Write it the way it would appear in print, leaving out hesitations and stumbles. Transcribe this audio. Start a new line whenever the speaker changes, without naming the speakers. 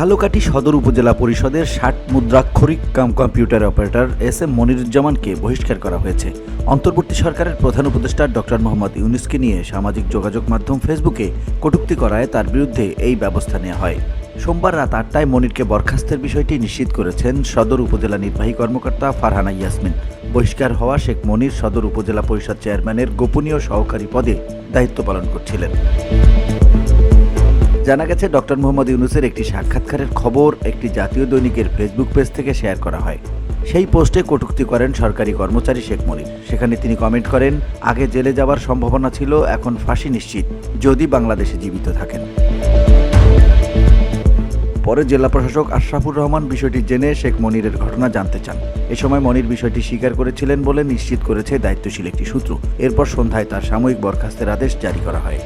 ঝালকাঠি সদর উপজেলা পরিষদের ৬০ মুদ্রাক্ষরিক কম্পিউটার অপারেটর এস এম মনিরুজ্জামানকে বহিষ্কার করা হয়েছে। অন্তর্বর্তী সরকারের প্রধান উপদেষ্টা ডক্টর মোহাম্মদ ইউনূসকে নিয়ে সামাজিক যোগাযোগ মাধ্যম ফেসবুকে কটূক্তি করায় তার বিরুদ্ধে এই ব্যবস্থা নেওয়া হয়। সোমবার রাত ৮টায় মনিরকে বরখাস্তের বিষয়টি নিশ্চিত করেছেন সদর উপজেলা নির্বাহী কর্মকর্তা ফারহানা ইয়াসমিন। বহিষ্কার হওয়া শেখ মনির সদর উপজেলা পরিষদ চেয়ারম্যানের গোপনীয় সহকারী পদে দায়িত্ব পালন করছিলেন। জানা গেছে, ডক্টর মোহাম্মদ ইউনূসের একটি সাক্ষাৎকারের খবর একটি জাতীয় দৈনিকের ফেসবুক পেজ থেকে শেয়ার করা হয়। সেই পোস্টে কটূক্তি করেন সরকারি কর্মচারী শেখ মনির। সেখানে তিনি কমেন্ট করেন, আগে জেলে যাওয়ার সম্ভাবনা ছিল, এখন ফাঁসি নিশ্চিত যদি বাংলাদেশে জীবিত থাকেন। পরে জেলা প্রশাসক আশরাফুর রহমান বিষয়টি জেনে শেখ মনিরের ঘটনা জানতে চান। এ সময় মনির বিষয়টি স্বীকার করেছিলেন বলে নিশ্চিত করেছে দায়িত্বশীল একটি সূত্র। এরপর সন্ধ্যায় তার সাময়িক বরখাস্তের আদেশ জারি করা হয়।